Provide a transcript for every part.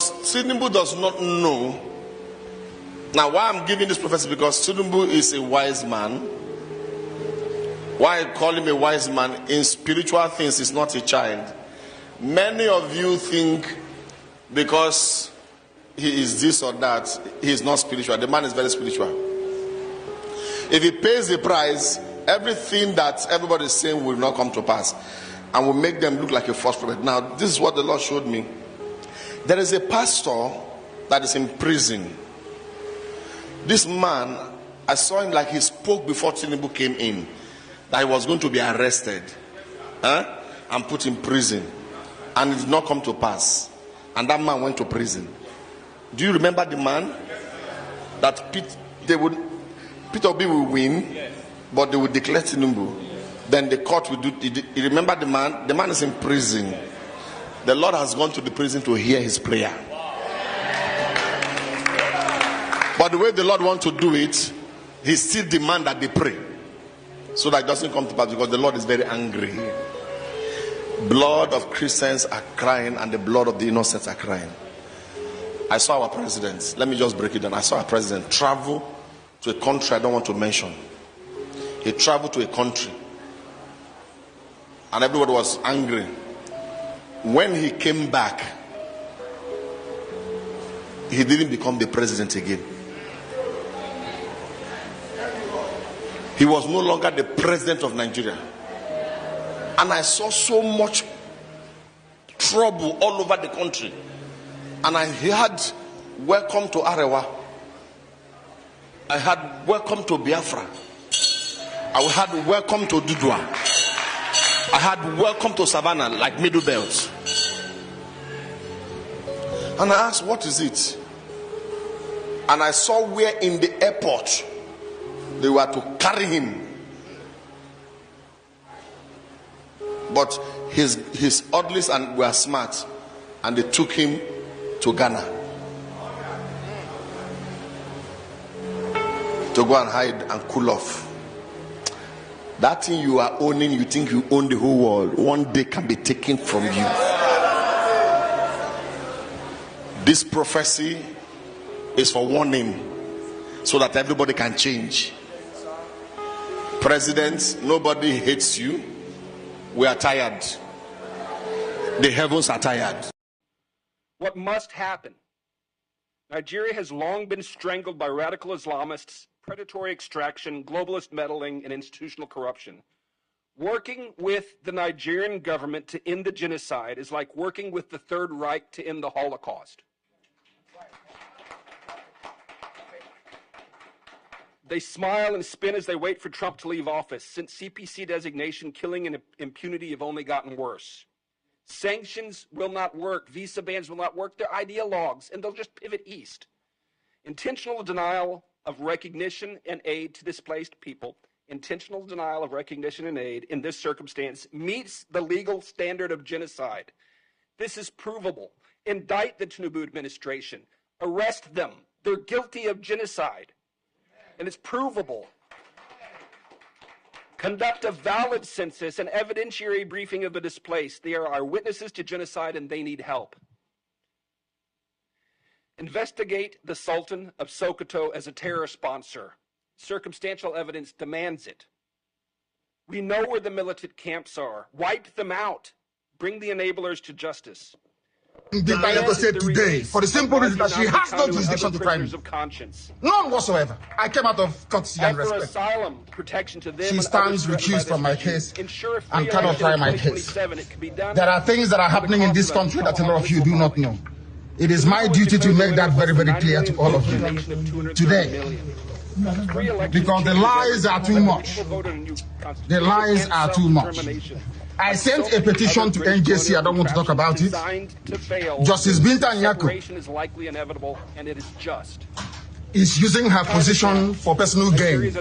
Because Tinubu does not know. Now, why I'm giving this prophecy? Because Tinubu is a wise man. Why I call him a wise man? In spiritual things, he's not a child. Many of you think because he is this or that, he is not spiritual. The man is very spiritual. If he pays the price, everything that everybody is saying will not come to pass and will make them look like a false prophet. Now, this is what the Lord showed me. There is a pastor that is in prison. This man, I saw him like he spoke before Tinubu came in, that he was going to be arrested and put in prison. And it did not come to pass. And that man went to prison. Do you remember the man? That Peter Obi will win, but they will declare Tinubu. Then the court will do. You remember the man? The man is in prison. The Lord has gone to the prison to hear his prayer. But the way the Lord wants to do it, he still demands that they pray, so that it doesn't come to pass, because the Lord is very angry. Blood of Christians are crying, and the blood of the innocents are crying. I saw our president. Let me just break it down. I saw our president travel to a country I don't want to mention. He traveled to a country, and everybody was angry. When he came back, he didn't become the president again. He was no longer the president of Nigeria. And I saw so much trouble all over the country. And I heard welcome to Arewa. I had welcome to Biafra. I had welcome to Dudua. I had welcome to Savannah, like Middle Belt. And I asked, what is it? And I saw where in the airport they were to carry him. But his orderlies and were smart, and they took him to Ghana to go and hide and cool off. That thing you are owning, you think you own the whole world, one day can be taken from you. This prophecy is for warning, so that everybody can change. Presidents, nobody hates you. We are tired. The heavens are tired. What must happen? Nigeria has long been strangled by radical Islamists, predatory extraction, globalist meddling, and institutional corruption. Working with the Nigerian government to end the genocide is like working with the Third Reich to end the Holocaust. They smile and spin as they wait for Trump to leave office. Since CPC designation, killing and impunity have only gotten worse. Sanctions will not work. Visa bans will not work. They're ideologues, and they'll just pivot east. Intentional denial of recognition and aid to displaced people, intentional denial of recognition and aid in this circumstance meets the legal standard of genocide. This is provable. Indict the Tinubu administration. Arrest them. They're guilty of genocide. And it's provable. Conduct a valid census and evidentiary briefing of the displaced. They are our witnesses to genocide, and they need help. Investigate the Sultan of Sokoto as a terror sponsor. Circumstantial evidence demands it. We know where the militant camps are. Wipe them out. Bring the enablers to justice. Did I ever say today, for the simple reason that she has no jurisdiction to try me. None whatsoever. I came out of courtesy and respect. Asylum, protection to them. She stands recused from my case and cannot try my case. There are things that are happening in this country that a lot of you do not know. It is my duty to make that very, very clear to all of you today. Because the lies are too much. The lies are too much. I sent a petition to NJC. I don't want to talk about it. Justice Binta Nyako is using her position for personal gain.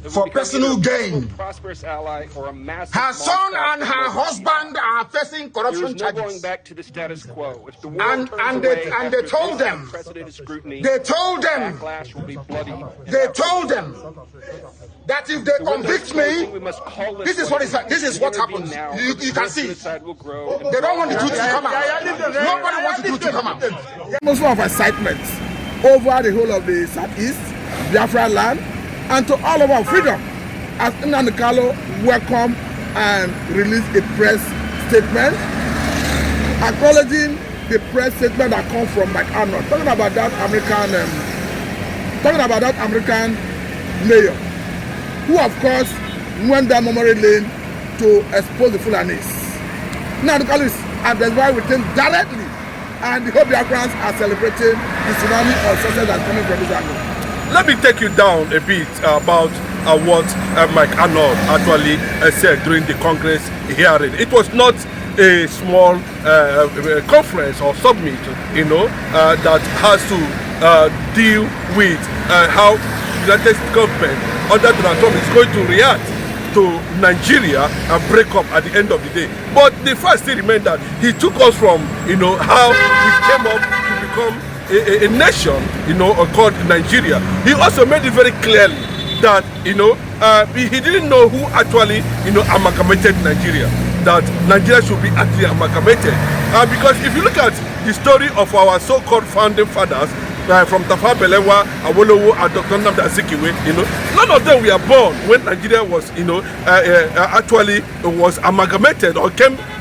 for personal gain. Prosperous ally or a massive her son and her husband are facing corruption charges. No going back to the status quo. If the and they told them, they told them that if they convict me, this is what happens. You can see. They don't want the truth to come out. Nobody wants the truth to come out. Most of incitements over the whole of the Southeast, Biafra land, and to all of our freedom. As Nnamdi Kanu welcomed and released a press statement acknowledging the press statement that comes from Mike Arnold, talking about that American mayor, who of course went down memory lane to expose the Fulanis. Nnamdi Kanu is identified with him directly, and the whole Biafrans are celebrating the tsunami of success that's coming from this angle. Let me take you down a bit about what Mike Arnold actually said during the Congress hearing. It was not a small conference or summit, that has to deal with how the United States government under Donald Trump is going to react to Nigeria and break up at the end of the day. But the fact still remains that he took us from, how we came up to become a nation, called Nigeria. He also made it very clearly that, he didn't know who actually, amalgamated Nigeria. That Nigeria should be actually amalgamated. Because if you look at the story of our so-called founding fathers, from Tafawa Balewa, Awolowo, and Dr. Nnamdi Azikiwe, none of them were born when Nigeria was, actually was amalgamated or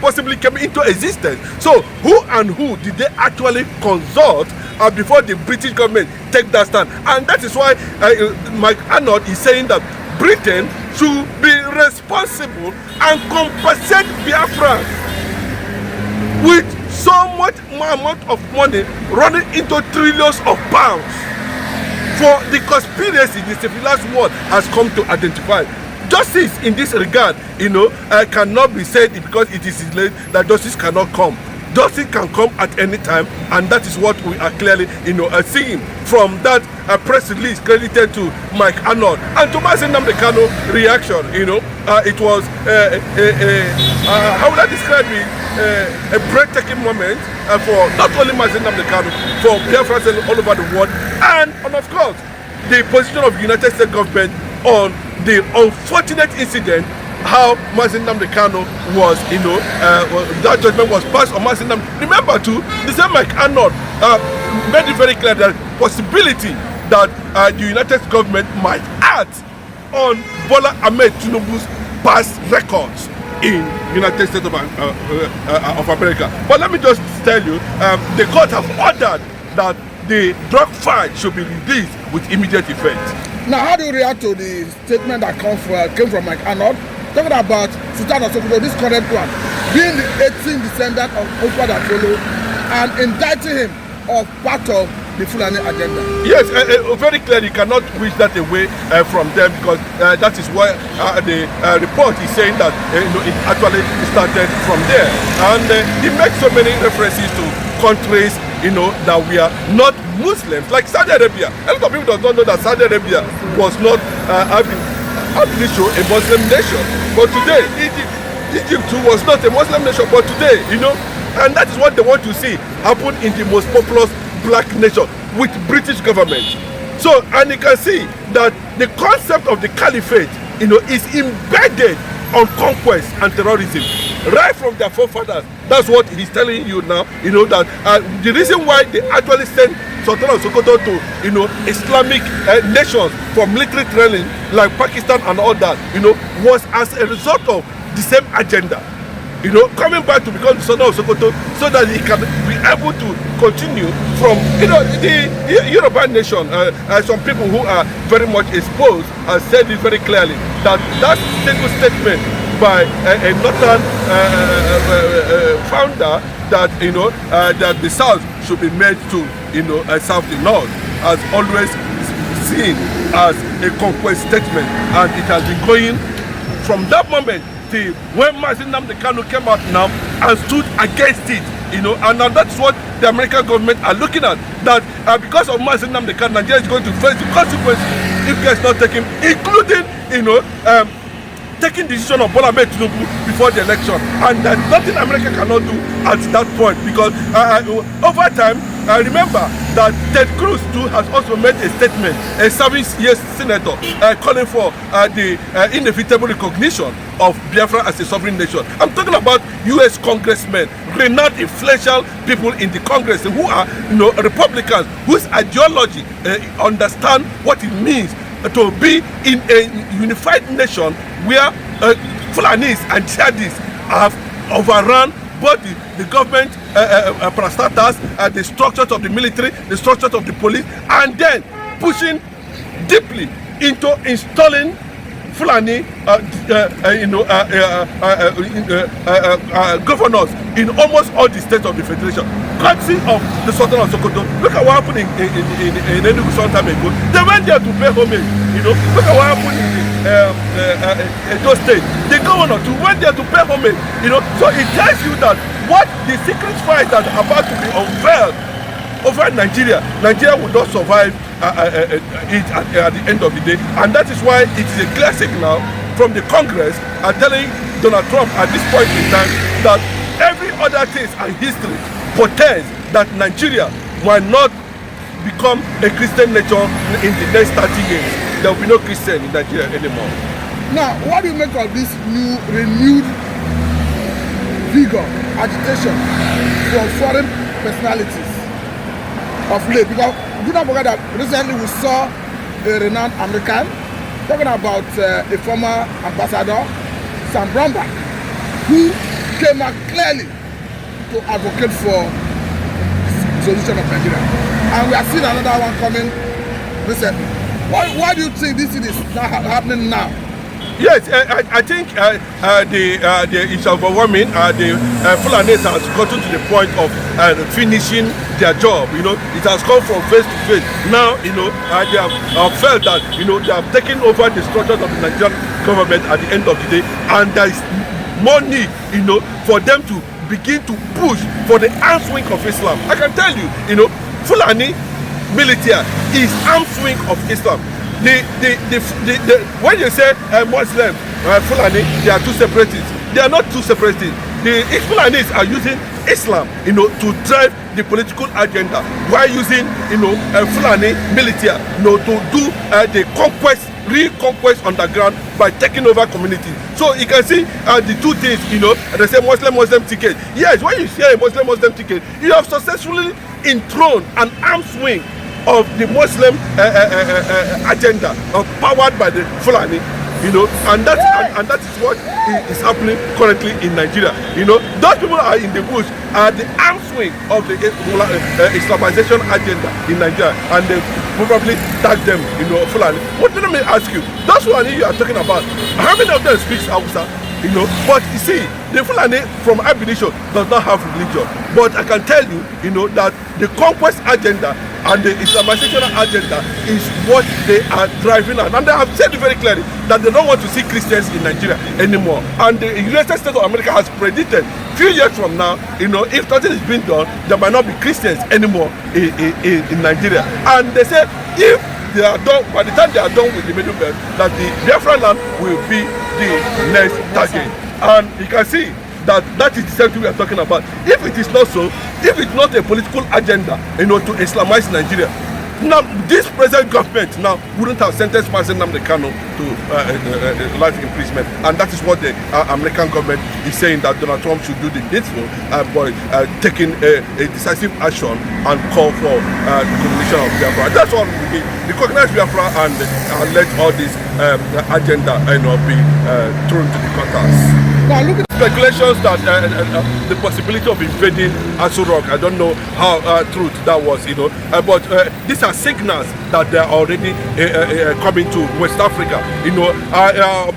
possibly came into existence. So who and who did they actually consult before the British government take that stand? And that is why Mike Arnold is saying that Britain should be responsible and compensate Biafra with so much more amount of money running into trillions of pounds for the conspiracy the civilized world has come to identify. Justice in this regard, cannot be said because it is late that justice cannot come. Justice can come at any time, and that is what we are clearly, seeing from that press release credited to Mike Arnold and to Nnamdi Kanu reaction. It was how would I describe it? A breathtaking moment for not only Nnamdi Kanu, for Biafrans all over the world, and of course the position of the United States government on the unfortunate incident. How Nnamdi Kanu was, that judgment was passed on Nnamdi. Remember too, the same Mike Arnold made it very clear that possibility that the United States government might act on Bola Ahmed Tinubu's past records in United States of America. But let me just tell you, the court have ordered that the drug fight should be released with immediate effect. Now, how do you react to the statement that came from Mike Arnold? Talking about Sultan of Sokoto, this current one, being the 18th descendant of Opa Datolo and indicting him of part of the Fulani agenda. Yes, very clearly, you cannot wish that away from them, because that is why the report is saying that it actually started from there. And he makes so many references to countries that we are not Muslims, like Saudi Arabia. A lot of people don't know that Saudi Arabia was not a Muslim nation, but today Egypt too was not a Muslim nation, but today, and that is what they want to see happen in the most populous black nation with British government. So, and you can see that the concept of the caliphate, is embedded on conquest and terrorism right from their forefathers. That's what he's telling you now. That the reason why they actually sent Sultan of Sokoto to Islamic nations for military training like Pakistan and all that, was as a result of the same agenda. Coming back to become the Sultan of Sokoto so that he can be able to continue from the Yoruba nation. Some people who are very much exposed have said it very clearly that single statement by a northern founder that that the South should be made to serve the North has always seen as a conquest statement, and it has been going from that moment till when Nnamdi Kanu came out now and stood against it. And now that's what the American government are looking at, that because of Nnamdi Kanu, Nigeria is going to face the consequences if care is not taken, including, taking decision of Bola Ahmed Tinubu before the election, and that nothing America cannot do at that point, because over time, I remember that Ted Cruz too has also made a statement, a service-year senator, calling for the inevitable recognition of Biafra as a sovereign nation. I'm talking about U.S. congressmen, renowned influential people in the Congress who are, Republicans, whose ideology understand what it means to be in a unified nation where Fulanis and jihadists have overrun both the government parastatals, the structures of the military, the structures of the police, and then pushing deeply into installing Fulani governors in almost all the states of the federation. Courtesy of the Sultan of Sokoto. Look at what happened in Enugu some time ago. They went there to pay homage. Look at what happened in those states. The governor too went there to pay homage. So it tells you that what the secret fight that are about to be unveiled over Nigeria will not survive it at the end of the day, and that is why it is a clear signal from the Congress telling Donald Trump at this point in time that every other thing and history portends that Nigeria might not become a Christian nation in the next 30 years. There will be no Christian in Nigeria anymore. Now, what do you make of this renewed vigor, agitation from foreign personalities of late? Because do not forget that recently we saw a renowned American talking about a former ambassador, Sam Bromback, who came out clearly to advocate for dissolution of Nigeria. And we are seeing another one coming recently. Why do you think this is not happening now? Yes, I think it's overwhelming. The Fulanis has gotten to the point of finishing their job. It has come from face to face. Now, they have felt that they have taken over the structures of the Nigerian government at the end of the day, and there is more need, for them to begin to push for the arm swing of Islam. I can tell you, Fulani military is arm swing of Islam. When you say Muslim, Fulani, they are two separatists. They are not two separatists. The Fulanis are using Islam, to drive the political agenda, while using, Fulani military, to do the reconquest underground by taking over communities. So you can see the two things, they say Muslim ticket. Yes, when you say a Muslim ticket, you have successfully enthroned an arm swing of the Muslim agenda, powered by the Fulani, and that is what is happening currently in Nigeria. Those people are in the bush are the arm swing of the Islamization agenda in Nigeria, and they probably tag them, Fulani. But let me ask you, those Fulani you are talking about, how many of them speaks Hausa? But you see, the Fulani from Abidisho does not have religion. But I can tell you, that the conquest agenda and the Islamization agenda is what they are driving at. And they have said very clearly that they don't want to see Christians in Nigeria anymore. And the United States of America has predicted a few years from now, if nothing is being done, there might not be Christians anymore in Nigeria. And they said if they are done, by the time they are done with the Middle Belt, that the Biafra land will be the next target. And you can see that is the same thing we are talking about. If it is not so, if it's not a political agenda, to Islamize Nigeria, now this present government now wouldn't have sentenced President Nnamdi Kanu to life imprisonment, and that is what the American government is saying, that Donald Trump should do the needful by taking a decisive action and call for the recognition of Biafra. That's all we need. Recognize Biafra and let all this agenda be thrown to the quarters. Now look at speculations that the possibility of invading Aso Rock, I don't know how true that was, but these are signals that they are already coming to West Africa. you know.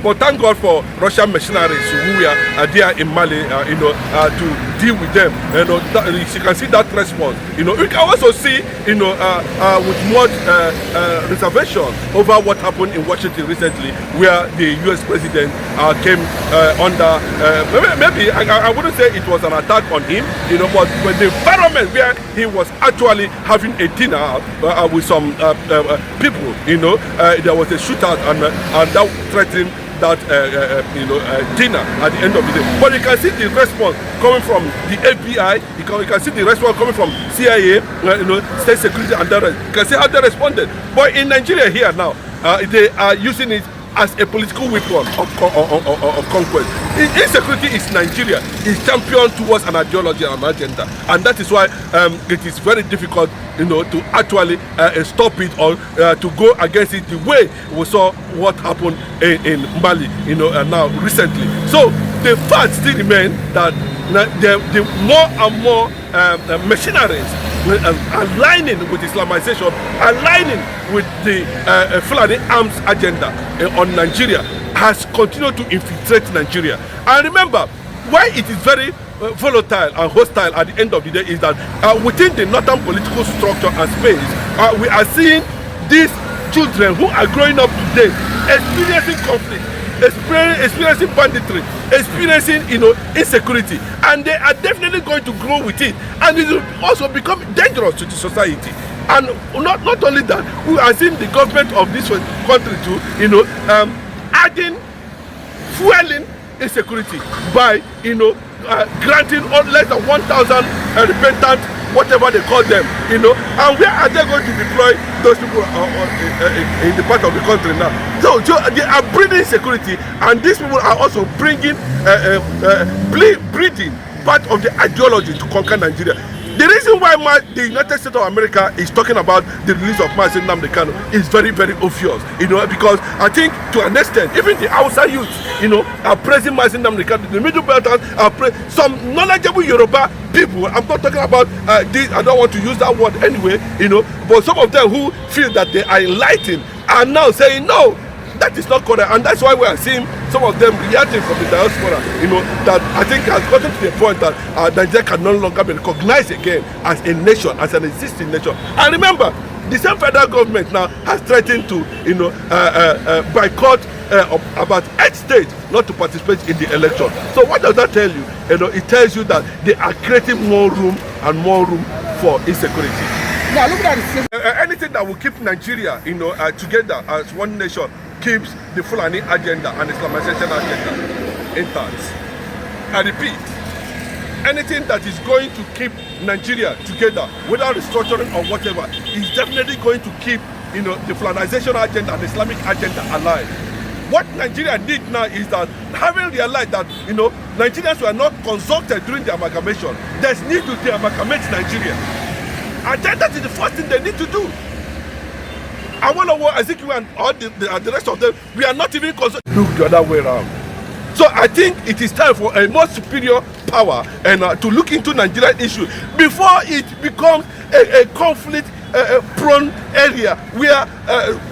But thank God for Russian mercenaries who are there in Mali, you know, to deal with them. You know, you can see that response. You know, you can also see, you know, with more reservation over what happened in Washington recently, where the U.S. president came under. Maybe I wouldn't say it was an attack on him, you know, but the environment where he was actually having a dinner with some people, you know, there was a shootout and that threatened that you know, dinner at the end of the day. But you can see the response coming from the FBI, you can see the response coming from CIA, you know, state security and the rest. You can see how they responded. But in Nigeria here now, they are using it as a political weapon of conquest. Insecurity is Nigeria, is championed towards an ideology and an agenda, and that is why it is very difficult, you know, to actually stop it or to go against it the way we saw what happened in Mali, you know, now recently. So the fact still remains that the more and more machineries aligning with Islamization, aligning with the Fulani arms agenda on Nigeria, has continued to infiltrate Nigeria. And remember, why it is very volatile and hostile at the end of the day is that within the northern political structure and space, we are seeing these children who are growing up today experiencing conflict, experiencing banditry, experiencing, you know, insecurity, and they are definitely going to grow with it, and it will also become dangerous to the society. And not only that, we are seeing the government of this country to, you know, adding, fueling insecurity by, you know, granting less than 1,000 repentant, whatever they call them, you know. And where are they going to deploy those people in the part of the country now? So they are breeding insecurity, and these people are also bringing, breeding part of the ideology to conquer Nigeria. The reason why the United States of America is talking about the release of Mazi Nnamdi Kanu is very, very obvious, you know, because I think to an extent, even the Hausa youth, you know, are praising Mazi Nnamdi Kanu. The Middle Belters are some knowledgeable Yoruba people. I'm not talking about this, I don't want to use that word anyway, you know, but some of them who feel that they are enlightened are now saying no, that is not correct, and that's why we are seeing some of them reacting from the diaspora, you know, that I think has gotten to the point that Nigeria can no longer be recognized again as a nation, as an existing nation. And remember, the same federal government now has threatened to, you know, boycott about 8 states not to participate in the election. So what does that tell you? You know, it tells you that they are creating more room and more room for insecurity. Now look at the anything that will keep Nigeria, you know, together as one nation keeps the Fulani agenda and Islamization agenda intact. I repeat, anything that is going to keep Nigeria together, without restructuring or whatever, is definitely going to keep, you know, the Fulanization agenda and the Islamic agenda alive. What Nigeria did now is that, having realized that, you know, Nigerians were not consulted during the amalgamation, there's need to de-amalgamate Nigeria. And that is the first thing they need to do. Awolowo, Azikiwe, and all the rest of them, we are not even consulted. Look the other way around. So I think it is time for a more superior power and to look into Nigerian issue before it becomes a conflict prone area where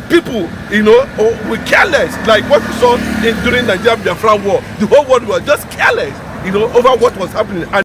people, you know, were careless, like what we saw during Nigeria Biafra war. The whole world was just careless, you know, over what was happening. And